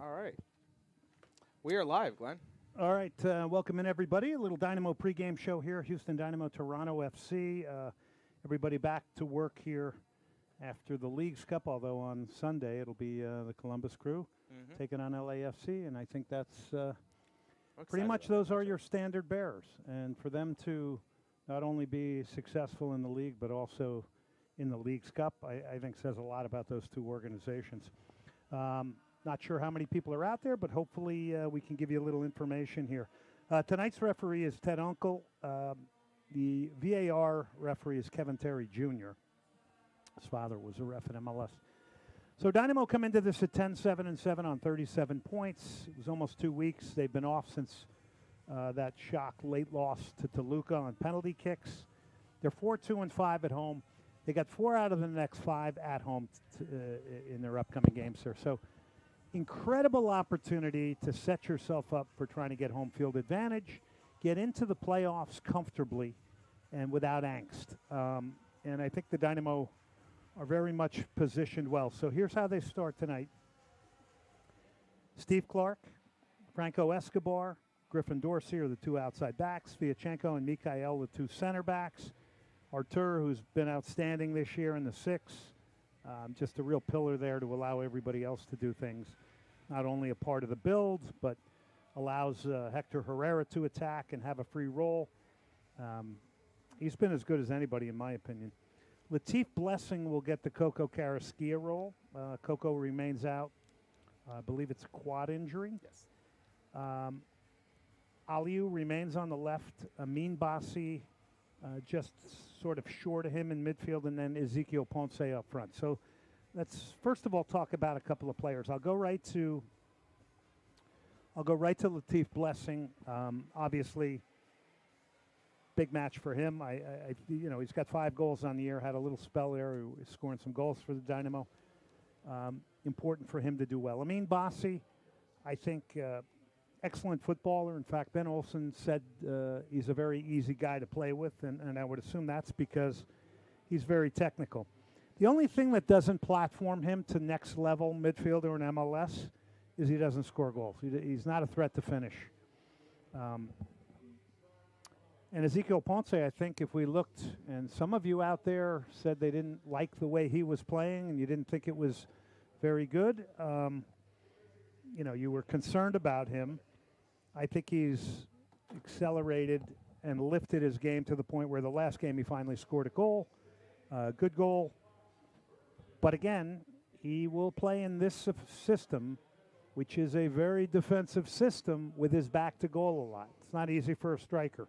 All right. We are live, Glenn. All right, welcome in everybody. A little Dynamo pregame show here, Houston Dynamo, Toronto FC. Everybody back to work here after the Leagues Cup, although on Sunday it'll be the Columbus Crew taking on LAFC, and I think that's pretty much those are your standard bearers. And for them to not only be successful in the league, but also in the Leagues Cup, I think says a lot about those two organizations. Not sure how many people are out there, but hopefully we can give you a little information here. Tonight's referee is Ted Uncle. The VAR referee is Kevin Terry Jr. His father was a ref in MLS. So Dynamo come into this at 10-7-7 on 37 points. It was almost 2 weeks. They've been off since that shock late loss to Toluca on penalty kicks. They're 4-2-5 at home. They got 4 out of the next 5 at home in their upcoming games here. So incredible opportunity to set yourself up for trying to get home field advantage, get into the playoffs comfortably and without angst. And I think the Dynamo are very much positioned well. So here's how they start tonight. Steve Clark, Franco Escobar, Griffin Dorsey are the 2 outside backs. Viachenko and Mikhail, the 2 center backs. Artur, who's been outstanding this year in the 6. Just a real pillar there to allow everybody else to do things. Not only a part of the build, but allows Hector Herrera to attack and have a free roll. He's been as good as anybody, in my opinion. Latif Blessing will get the Coco Carrasquilla role. Coco remains out. I believe it's a quad injury. Yes. Aliou remains on the left. Amin Bassi just sort of short of him in midfield, and then Ezekiel Ponce up front. So let's first of all talk about a couple of players. I'll go right to Latif Blessing. Obviously, big match for him. He's got 5 goals on the year. Had a little spell there, scoring some goals for the Dynamo. Important for him to do well. Amin Bassi, I think, excellent footballer. In fact, Ben Olsen said he's a very easy guy to play with, and I would assume that's because he's very technical. The only thing that doesn't platform him to next level midfielder in MLS is he doesn't score goals. He's not a threat to finish. And Ezekiel Ponce, I think if we looked, and some of you out there said they didn't like the way he was playing and you didn't think it was very good, you were concerned about him. I think he's accelerated and lifted his game to the point where the last game he finally scored a goal, good goal. But again, he will play in this system, which is a very defensive system, with his back to goal a lot. It's not easy for a striker.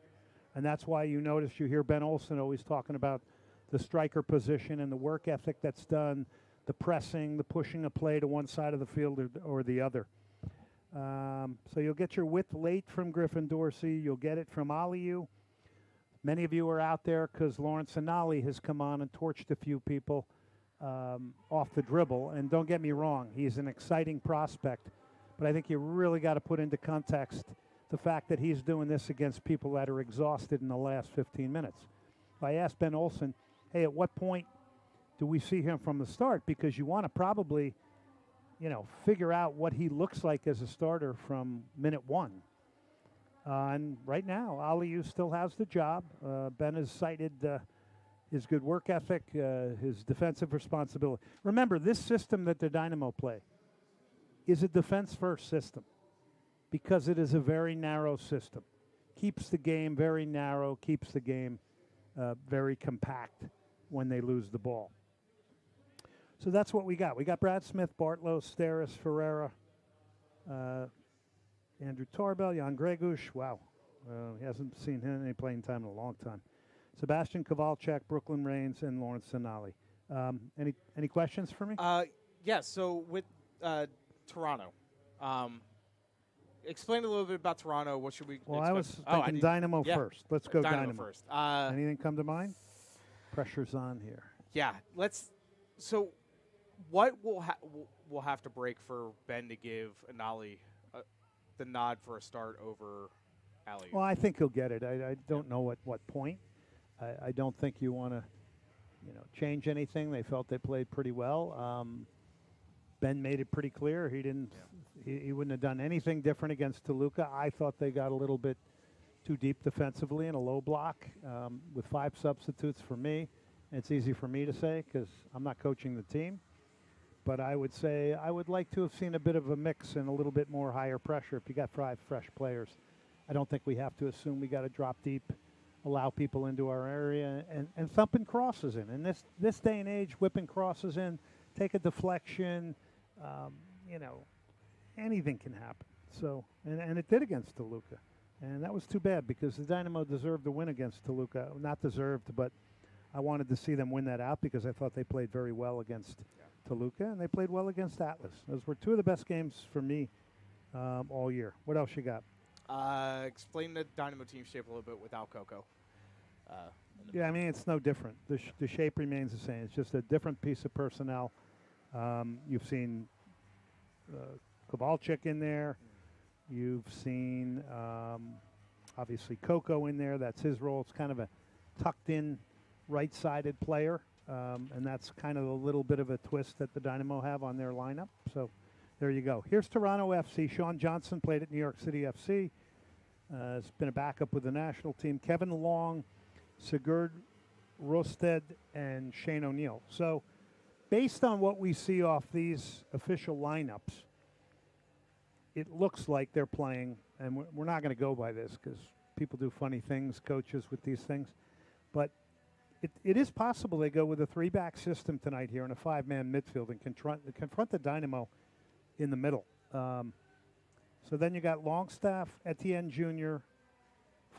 And that's why you notice you hear Ben Olsen always talking about the striker position and the work ethic that's done, the pressing, the pushing a play to one side of the field or the other. So you'll get your width late from Griffin Dorsey. You'll get it from Aliou. Many of you are out there because Lawrence Anali has come on and torched a few people off the dribble. And don't get me wrong, he's an exciting prospect. But I think you really got to put into context the fact that he's doing this against people that are exhausted in the last 15 minutes. I asked Ben Olsen, hey, at what point do we see him from the start? Because you want to probably figure out what he looks like as a starter from minute 1. And right now, Aliou still has the job. Ben has cited his good work ethic, his defensive responsibility. Remember, this system that the Dynamo play is a defense-first system because it is a very narrow system. Keeps the game very narrow, keeps the game very compact when they lose the ball. So that's what we got. We got Brad Smith, Bartlow, Steris, Ferreira, Andrew Tarbell, Jan Gregush. Wow. He hasn't seen him any playing time in a long time. Sebastian Kowalczyk, Brooklyn Reigns, and Lawrence Sonali. Any questions for me? Yeah, so with Toronto, explain a little bit about Toronto. What should we expect? I was thinking Dynamo first. Let's go Dynamo first. Anything come to mind? Pressure's on here. Yeah, so what we'll have to break for Ben to give Anali the nod for a start over Ali? Well, I think he'll get it. I don't know at what point. I don't think you want to, change anything. They felt they played pretty well. Ben made it pretty clear he didn't. He wouldn't have done anything different against Toluca. I thought they got a little bit too deep defensively in a low block with 5 substitutes for me. It's easy for me to say because I'm not coaching the team. But I would say I would like to have seen a bit of a mix and a little bit more higher pressure if you got 5 fresh players. I don't think we have to assume we got to drop deep, allow people into our area, and thumping crosses in. In this day and age, whipping crosses in, take a deflection, anything can happen. So, and it did against Toluca. And that was too bad because the Dynamo deserved to win against Toluca. Not deserved, but I wanted to see them win that out because I thought they played very well against Toluca, and they played well against Atlas. Those were 2 of the best games for me all year. What else you got? Explain the Dynamo team shape a little bit without Coco. Yeah, I mean, it's no different. The shape remains the same. It's just a different piece of personnel. You've seen Kowalczyk in there. You've seen, obviously, Coco in there. That's his role. It's kind of a tucked-in, right-sided player, and that's kind of a little bit of a twist that the Dynamo have on their lineup. So there you go. Here's Toronto FC. Sean Johnson played at New York City FC. Has been a backup with the national team. Kevin Long, Sigurd Rosted, and Shane O'Neill. So based on what we see off these official lineups, it looks like they're playing, and we're not going to go by this because people do funny things, coaches, with these things. But it is possible they go with a 3-back system tonight here in a 5-man midfield and confront the Dynamo in the middle. So then you got Longstaff, Etienne Jr.,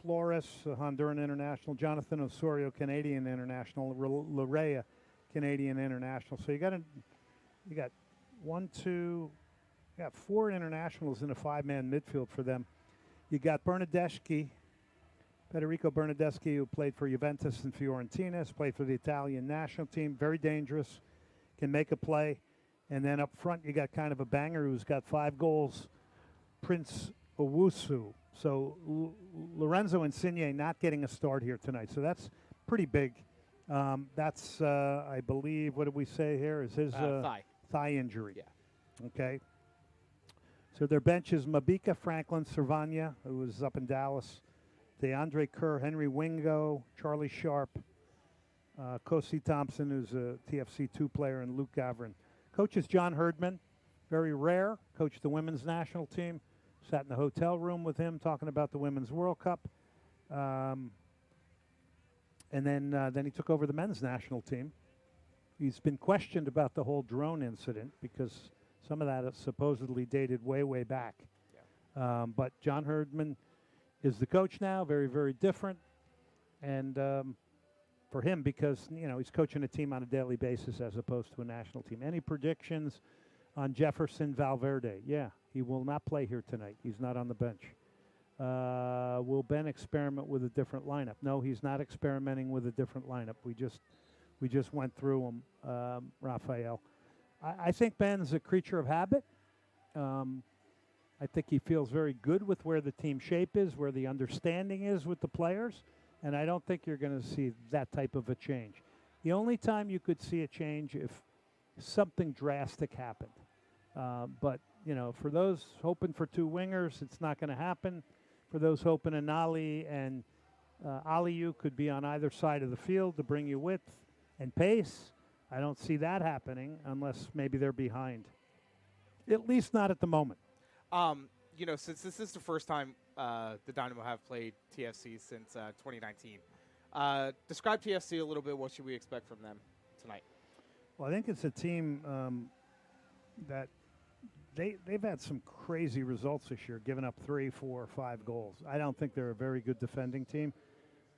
Flores, Honduran international, Jonathan Osorio, Canadian international, Larea, Canadian international. So you got 4 internationals in a 5-man midfield for them. You got Federico Bernardeschi, who played for Juventus and Fiorentina, has played for the Italian national team, very dangerous, can make a play. And then up front, you got kind of a banger who's got 5 goals, Prince Owusu. So Lorenzo Insigne not getting a start here tonight. So that's pretty big. That's, I believe, what did we say here? Is his thigh injury. Yeah. Okay. So their bench is Mabika Franklin Servania, who was up in Dallas, DeAndre Kerr, Henry Wingo, Charlie Sharp, Kosi Thompson, who's a TFC2 player, and Luke Gavrin. Coach is John Herdman, very rare. Coached the women's national team. Sat in the hotel room with him talking about the Women's World Cup. And then he took over the men's national team. He's been questioned about the whole drone incident because some of that is supposedly dated way, way back. Yeah. But John Herdman is the coach now, very, very different. And for him, because, he's coaching a team on a daily basis as opposed to a national team. Any predictions on Jefferson Valverde? Yeah, he will not play here tonight. He's not on the bench. Will Ben experiment with a different lineup? No, he's not experimenting with a different lineup. We just went through them, Raphael. I think Ben's a creature of habit. I think he feels very good with where the team shape is, where the understanding is with the players, and I don't think you're going to see that type of a change. The only time you could see a change if something drastic happened. But, for those hoping for 2 wingers, it's not going to happen. For those hoping Anali and Aliyu could be on either side of the field to bring you width and pace, I don't see that happening unless maybe they're behind. At least not at the moment. Since this is the first time the Dynamo have played TFC since 2019, describe TFC a little bit. What should we expect from them tonight? Well, I think it's a team that they've had some crazy results this year, giving up 3, 4, 5 goals. I don't think they're a very good defending team.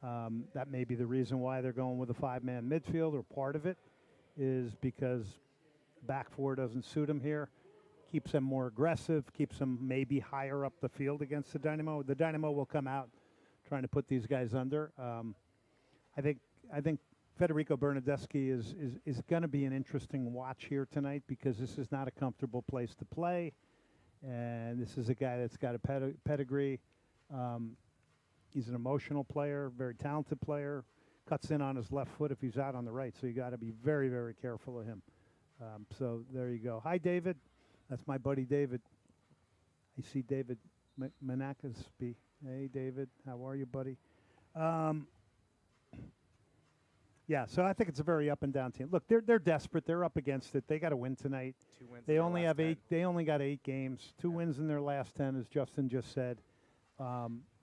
That may be the reason why they're going with a 5-man midfield, or part of it is because back 4 doesn't suit them here. Keeps them more aggressive, keeps them maybe higher up the field against the Dynamo. The Dynamo will come out trying to put these guys under. I think Federico Bernardeschi is going to be an interesting watch here tonight because this is not a comfortable place to play, and this is a guy that's got a pedigree. He's an emotional player, very talented player. Cuts in on his left foot if he's out on the right, so you got to be very, very careful of him. So there you go. Hi, David. That's my buddy David. I see David Manakasby. Hey, David, how are you, buddy? Yeah, so I think it's a very up and down team. Look, they're desperate. They're up against it. They got to win tonight. 2 wins. They in only their have last 8. 10. They only got 8 games. 2 wins in their last 10, as Justin just said.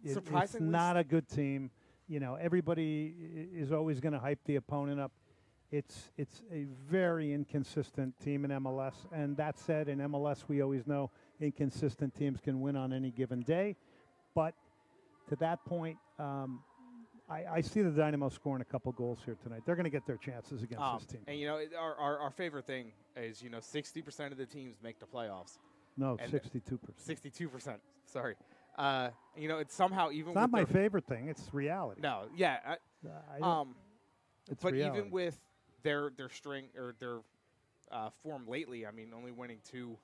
It's Surprisingly, not a good team. You know, everybody is always going to hype the opponent up. It's a very inconsistent team in MLS. And that said, in MLS, we always know inconsistent teams can win on any given day. But to that point, I see the Dynamo scoring a couple goals here tonight. They're going to get their chances against this team. And, you know, our favorite thing is, you know, 60% of the teams make the playoffs. No, and 62%. 62%. Sorry. You know, it's somehow even It's not with my their favorite thing. It's reality. No, yeah. It's But reality. even with their string or their form lately, I mean, only winning two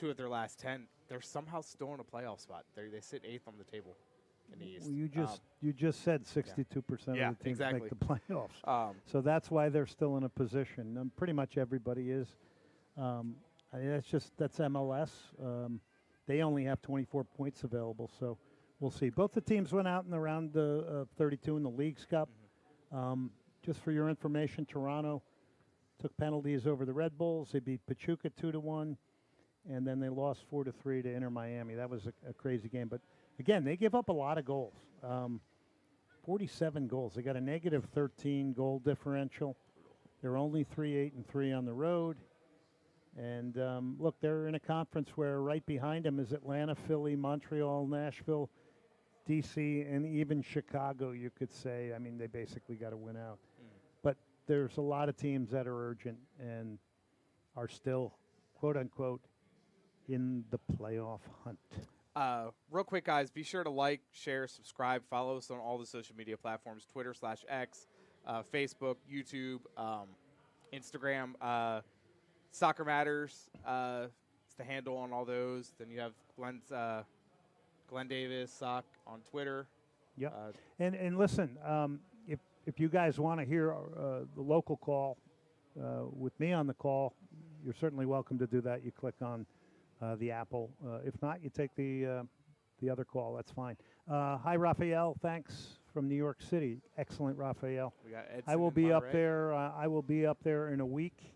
of their last 10, they're somehow still in a playoff spot. They sit 8th on the table in the East. Well, you just said 62% Yeah, of the teams exactly. make the playoffs. So that's why they're still in a position. Pretty much everybody is. That's MLS. They only have 24 points available, so we'll see. Both the teams went out in the round of 32 in the Leagues Cup. Just for your information, Toronto took penalties over the Red Bulls. They beat Pachuca 2-1, and then they lost 4-3 to Inter Miami. That was a crazy game. But again, they give up a lot of goals. 47 goals. They got a negative 13 goal differential. They're only 3-8-3 on the road. And look, they're in a conference where right behind them is Atlanta, Philly, Montreal, Nashville, D.C., and even Chicago, you could say. I mean, they basically got to win out. But there's a lot of teams that are urgent and are still, quote unquote, in the playoff hunt. Real quick, guys, be sure to like, share, subscribe, follow us on all the social media platforms, Twitter/X, Facebook, YouTube, Instagram. Soccer Matters, it's the handle on all those. Then you have Glenn Davis, Sock on Twitter. Yeah. And listen, if you guys want to hear the local call with me on the call, you're certainly welcome to do that. You click on the Apple. If not, you take the other call. That's fine. Hi, Raphael. Thanks from New York City. Excellent, Raphael. We got Edson I will in be up Monterey. there. I will be up there in a week.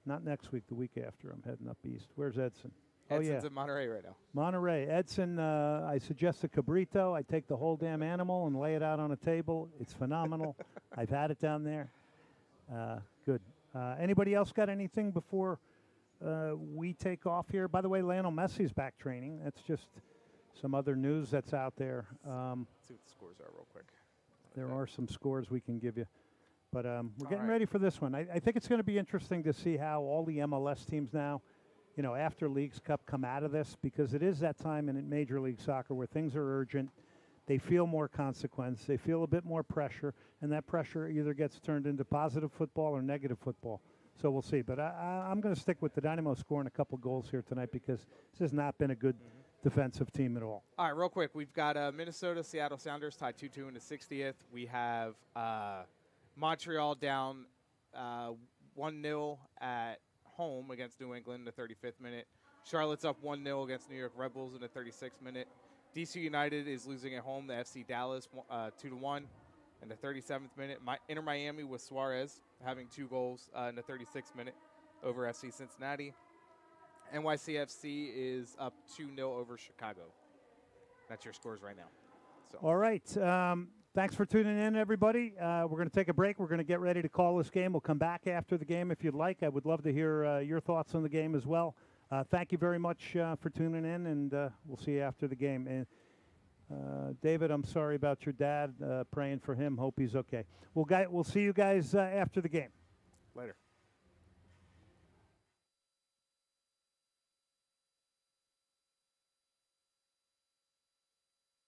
Not next week, the week after. I'm heading up east. Where's Edson? Edson's in Monterey right now. Monterey. Edson, I suggest a cabrito. I take the whole damn animal and lay it out on a table. It's phenomenal. I've had it down there. Good. Anybody else got anything before we take off here? By the way, Lionel Messi's back training. That's just some other news that's out there. Let's see what the scores are real quick. There are some scores we can give you. But we're getting right. ready for this one. I think it's going to be interesting to see how all the MLS teams now, you know, after Leagues Cup come out of this, because it is that time in Major League Soccer where things are urgent. They feel more consequence. They feel a bit more pressure, and that pressure either gets turned into positive football or negative football. So we'll see. But I'm going to stick with the Dynamo scoring a couple goals here tonight because this has not been a good defensive team at all. All right, real quick. We've got Minnesota, Seattle Sounders tied 2-2 in the 60th. We have Montreal down 1-0 at home against New England in the 35th minute. Charlotte's up 1-0 against New York Red Bulls in the 36th minute. DC United is losing at home to FC Dallas 2-1 in the 37th minute. Inter Miami with Suarez having 2 goals in the 36th minute over FC Cincinnati. NYCFC is up 2-0 over Chicago. That's your scores right now. So. All right. Thanks for tuning in, everybody. We're going to take a break. We're going to get ready to call this game. We'll come back after the game if you'd like. I would love to hear your thoughts on the game as well. Thank you very much for tuning in, and we'll see you after the game. And David, I'm sorry about your dad. Praying for him. Hope he's okay. We'll see you guys after the game. Later.